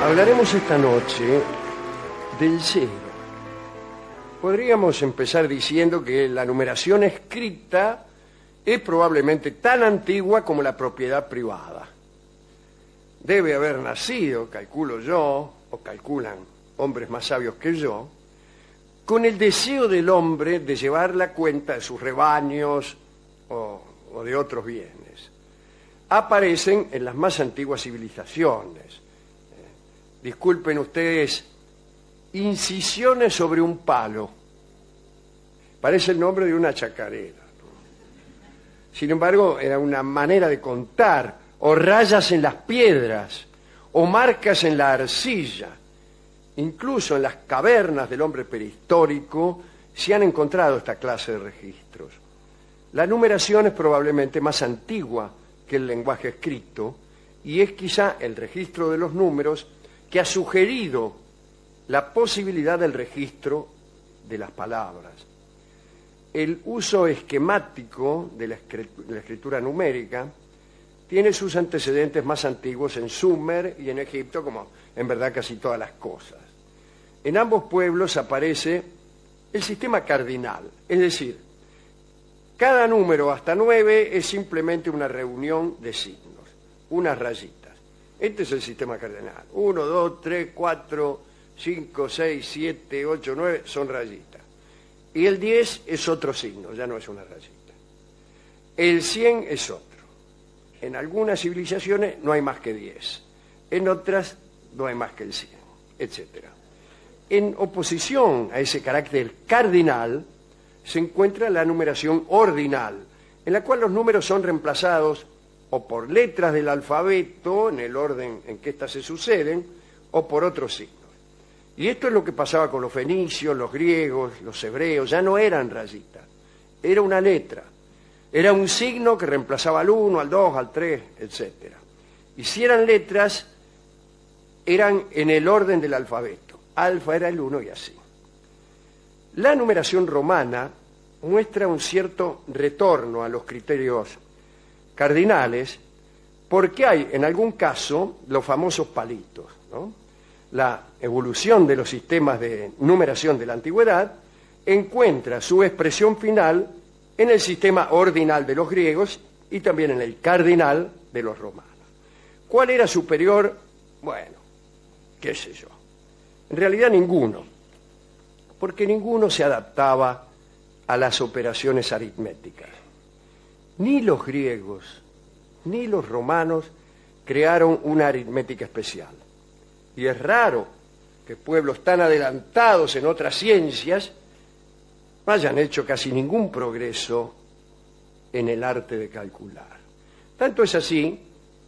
Hablaremos esta noche del cero. Podríamos empezar diciendo que la numeración escrita es probablemente tan antigua como la propiedad privada. Debe haber nacido, calculo yo, o calculan hombres más sabios que yo, con el deseo del hombre de llevar la cuenta de sus rebaños o de otros bienes. Aparecen en las más antiguas civilizaciones. Disculpen ustedes, incisiones sobre un palo. Parece el nombre de una chacarera, ¿no? Sin embargo, era una manera de contar, o rayas en las piedras, o marcas en la arcilla. Incluso en las cavernas del hombre prehistórico se han encontrado esta clase de registros. La numeración es probablemente más antigua que el lenguaje escrito y es quizá el registro de los números que ha sugerido la posibilidad del registro de las palabras. El uso esquemático de la escritura numérica tiene sus antecedentes más antiguos en Sumer y en Egipto, como en verdad casi todas las cosas. En ambos pueblos aparece el sistema cardinal, es decir, cada número hasta 9 es simplemente una reunión de signos, unas rayitas. Este es el sistema cardinal. 1, 2, 3, 4, 5, 6, 7, 8, 9 son rayitas. Y el 10 es otro signo, ya no es una rayita. El 100 es otro. En algunas civilizaciones no hay más que 10. En otras no hay más que el 100, etc. En oposición a ese carácter cardinal se encuentra la numeración ordinal, en la cual los números son reemplazados o por letras del alfabeto, en el orden en que éstas se suceden, o por otros signos. Y esto es lo que pasaba con los fenicios, los griegos, los hebreos. Ya no eran rayitas, era una letra. Era un signo que reemplazaba al 1, al 2, al 3, etc. Y si eran letras, eran en el orden del alfabeto. Alfa era el 1 y así. La numeración romana muestra un cierto retorno a los criterios cardinales porque hay, en algún caso, los famosos palitos, ¿no? La evolución de los sistemas de numeración de la antigüedad encuentra su expresión final en el sistema ordinal de los griegos y también en el cardinal de los romanos. ¿Cuál era superior? Bueno, qué sé yo. En realidad ninguno, porque ninguno se adaptaba a las operaciones aritméticas. Ni los griegos ni los romanos crearon una aritmética especial. Y es raro que pueblos tan adelantados en otras ciencias no hayan hecho casi ningún progreso en el arte de calcular. Tanto es así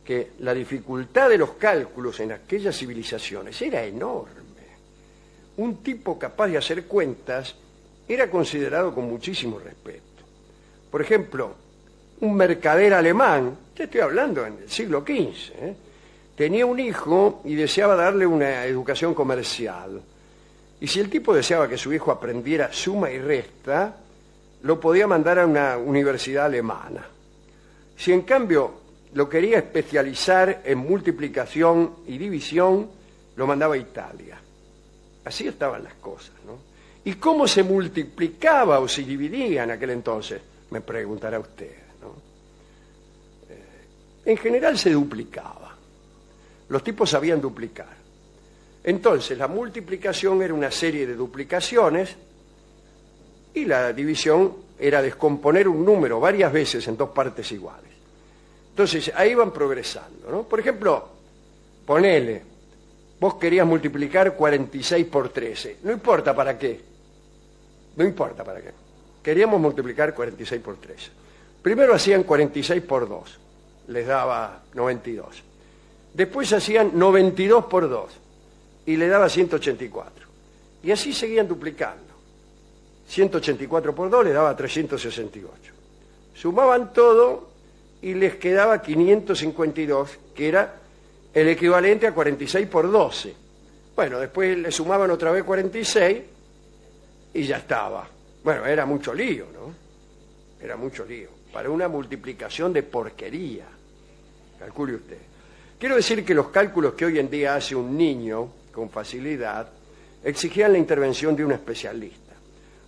que la dificultad de los cálculos en aquellas civilizaciones era enorme. Un tipo capaz de hacer cuentas era considerado con muchísimo respeto. Por ejemplo, un mercader alemán, te estoy hablando en el siglo XV, tenía un hijo y deseaba darle una educación comercial. Y si el tipo deseaba que su hijo aprendiera suma y resta, lo podía mandar a una universidad alemana. Si en cambio lo quería especializar en multiplicación y división, lo mandaba a Italia. Así estaban las cosas, ¿no? ¿Y cómo se multiplicaba o se dividía en aquel entonces? Me preguntará usted, ¿no? En general se duplicaba. Los tipos sabían duplicar. Entonces, la multiplicación era una serie de duplicaciones y la división era descomponer un número varias veces en dos partes iguales. Entonces, ahí van progresando, ¿no? Por ejemplo, ponele, vos querías multiplicar 46 por 13. No importa para qué. No importa para qué. Queríamos multiplicar 46 por 13. Primero hacían 46 por 2. Les daba 92. Después hacían 92 por 2. Y le daba 184. Y así seguían duplicando. 184 por 2 le daba 368. Sumaban todo y les quedaba 552, que era el equivalente a 46 por 12. Bueno, después le sumaban otra vez 46 y ya estaba. Bueno, era mucho lío, ¿no? Era mucho lío. Para una multiplicación de porquería. Calcule usted. Quiero decir que los cálculos que hoy en día hace un niño con facilidad exigían la intervención de un especialista.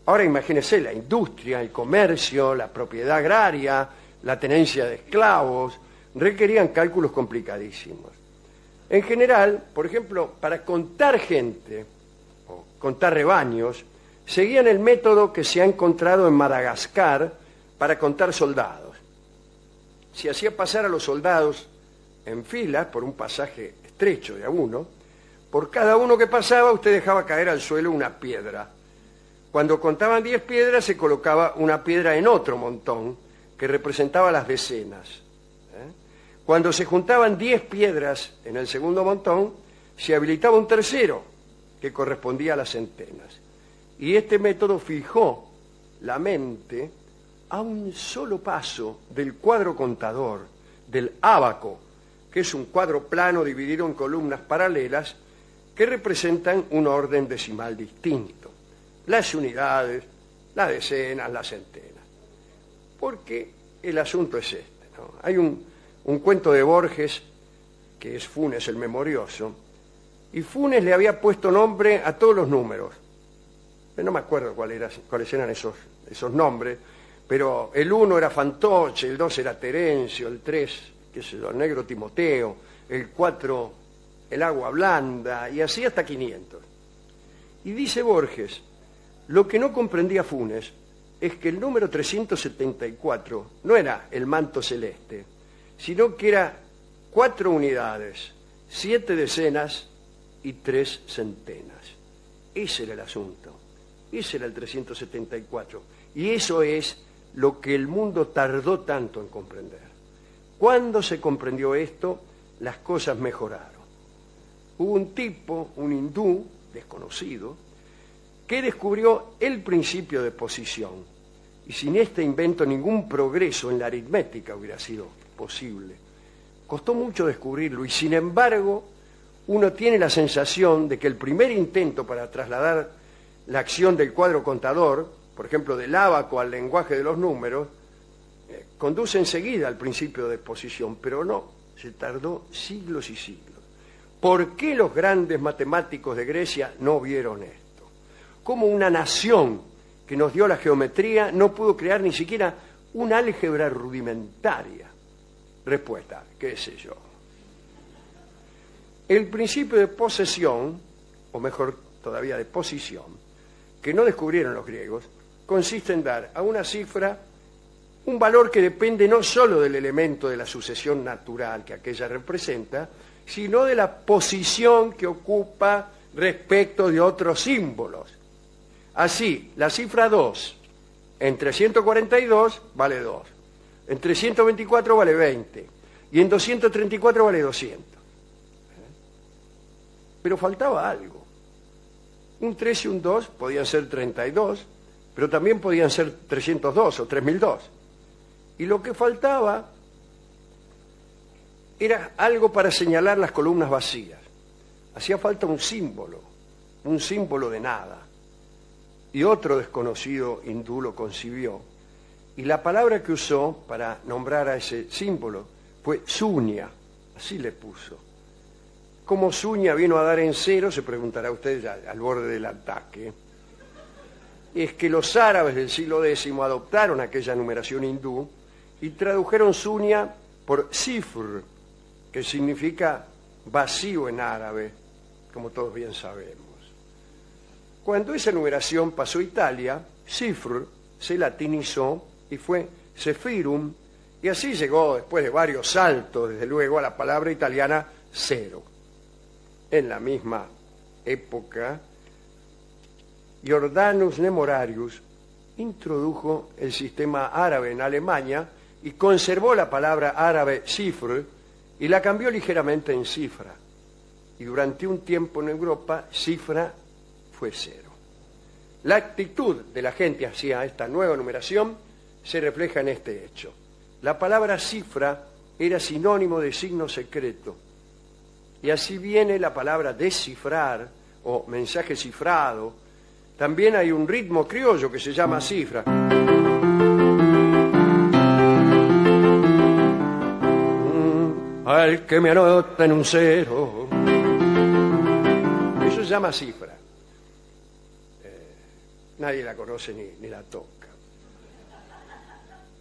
Ahora imagínese la industria, el comercio, la propiedad agraria, la tenencia de esclavos, requerían cálculos complicadísimos. En general, por ejemplo, para contar gente o contar rebaños, seguían el método que se ha encontrado en Madagascar para contar soldados. Se hacía pasar a los soldados en fila por un pasaje estrecho de a uno. Por cada uno que pasaba, usted dejaba caer al suelo una piedra. Cuando contaban 10 piedras, se colocaba una piedra en otro montón, que representaba las decenas. Cuando se juntaban 10 piedras en el segundo montón, se habilitaba un tercero, que correspondía a las centenas. Y este método fijó la mente a un solo paso del cuadro contador, del ábaco, que es un cuadro plano dividido en columnas paralelas que representan un orden decimal distinto. Las unidades, las decenas, las centenas. Porque el asunto es este, ¿no? Hay un cuento de Borges, que es Funes el Memorioso, y Funes le había puesto nombre a todos los números. No me acuerdo cuáles eran esos nombres, pero el 1 era Fantoche, el 2 era Terencio, el 3, qué sé yo, el negro Timoteo, el 4, el agua blanda, y así hasta 500. Y dice Borges, lo que no comprendía Funes es que el número 374 no era el manto celeste, sino que era 4 unidades, 7 decenas y 3 centenas. Ese era el asunto, ese era el 374. Y eso es lo que el mundo tardó tanto en comprender. Cuando se comprendió esto, las cosas mejoraron. Hubo un tipo, un hindú desconocido, que descubrió el principio de posición. Y sin este invento ningún progreso en la aritmética hubiera sido posible. Costó mucho descubrirlo y sin embargo uno tiene la sensación de que el primer intento para trasladar la acción del cuadro contador, por ejemplo del ábaco al lenguaje de los números, conduce enseguida al principio de posición, pero no, se tardó siglos y siglos. ¿Por qué los grandes matemáticos de Grecia no vieron esto? ¿Cómo una nación que nos dio la geometría no pudo crear ni siquiera una álgebra rudimentaria? Respuesta, qué sé yo. El principio de posesión, o mejor todavía de posición, que no descubrieron los griegos, consiste en dar a una cifra un valor que depende no solo del elemento de la sucesión natural que aquella representa, sino de la posición que ocupa respecto de otros símbolos. Así, la cifra 2 en 342 vale 2, en 324 vale 20 y en 234 vale 200. Pero faltaba algo. Un 3 y un 2 podían ser 32, pero también podían ser 302 o 3002. Y lo que faltaba era algo para señalar las columnas vacías. Hacía falta un símbolo de nada. Y otro desconocido hindú lo concibió. Y la palabra que usó para nombrar a ese símbolo fue suña, así le puso. ¿Cómo suña vino a dar en cero? Se preguntará usted ya al borde del ataque. Es que los árabes del siglo X adoptaron aquella numeración hindú y tradujeron suña por sifr, que significa vacío en árabe, como todos bien sabemos. Cuando esa numeración pasó a Italia, cifr se latinizó y fue sephirum, y así llegó, después de varios saltos, desde luego, a la palabra italiana cero. En la misma época, Jordanus Nemorarius introdujo el sistema árabe en Alemania y conservó la palabra árabe cifr y la cambió ligeramente en cifra. Y durante un tiempo en Europa, cifra fue cero. La actitud de la gente hacia esta nueva numeración se refleja en este hecho. La palabra cifra era sinónimo de signo secreto. Y así viene la palabra descifrar o mensaje cifrado. También hay un ritmo criollo que se llama cifra. al que me anota en un cero. Eso se llama cifra. Nadie la conoce ni la toca.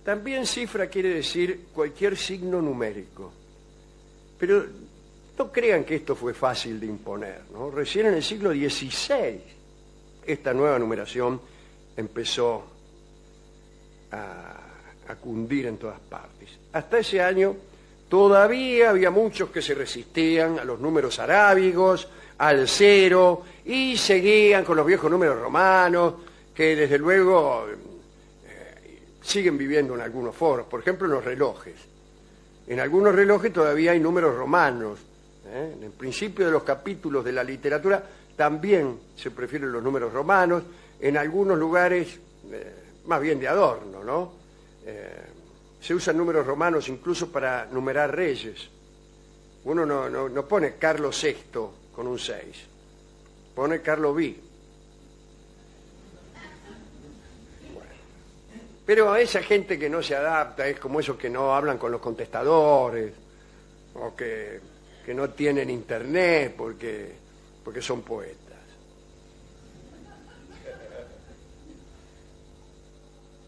También cifra quiere decir cualquier signo numérico. Pero no crean que esto fue fácil de imponer, ¿no? Recién en el siglo XVI esta nueva numeración empezó a cundir en todas partes. Hasta ese año todavía había muchos que se resistían a los números arábigos, al cero, y seguían con los viejos números romanos, que desde luego siguen viviendo en algunos foros, por ejemplo en los relojes. En algunos relojes todavía hay números romanos. En el principio de los capítulos de la literatura también se prefieren los números romanos, en algunos lugares más bien de adorno, ¿no? Se usan números romanos incluso para numerar reyes. Uno no pone Carlos VI con un 6, pone Carlos V. Bueno. Pero a esa gente que no se adapta es como esos que no hablan con los contestadores o que no tienen internet porque son poetas.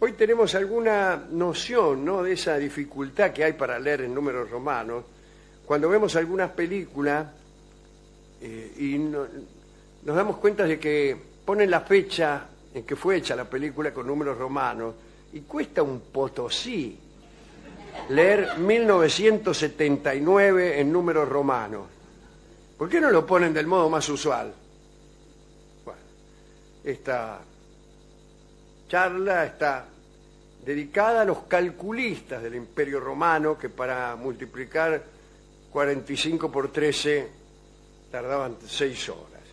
Hoy tenemos alguna noción, ¿no?, de esa dificultad que hay para leer en números romanos cuando vemos algunas películas y nos damos cuenta de que ponen la fecha en que fue hecha la película con números romanos y cuesta un potosí leer 1979 en números romanos. ¿Por qué no lo ponen del modo más usual? Bueno, esta charla está dedicada a los calculistas del Imperio Romano que para multiplicar 45 por 13 tardaban 6 horas.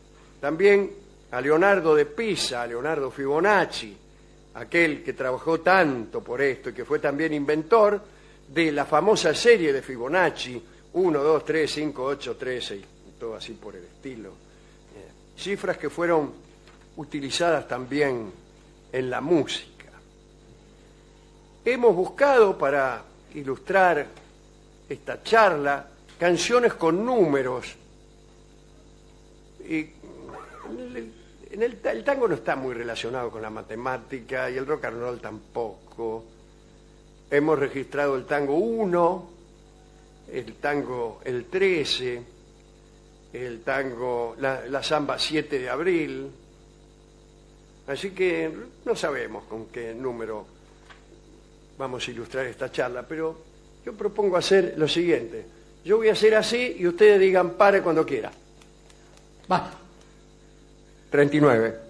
También a Leonardo de Pisa, a Leonardo Fibonacci, aquel que trabajó tanto por esto y que fue también inventor de la famosa serie de Fibonacci, 1, 2, 3, 5, 8, 13 y todo así por el estilo. Cifras que fueron utilizadas también en la música. Hemos buscado para ilustrar esta charla canciones con números. Y el tango no está muy relacionado con la matemática y el rock and roll tampoco. Hemos registrado el tango 1, el tango el 13, el tango, la samba 7 de abril. Así que no sabemos con qué número vamos a ilustrar esta charla, pero yo propongo hacer lo siguiente. Yo voy a hacer así y ustedes digan pare cuando quiera. Va. 39.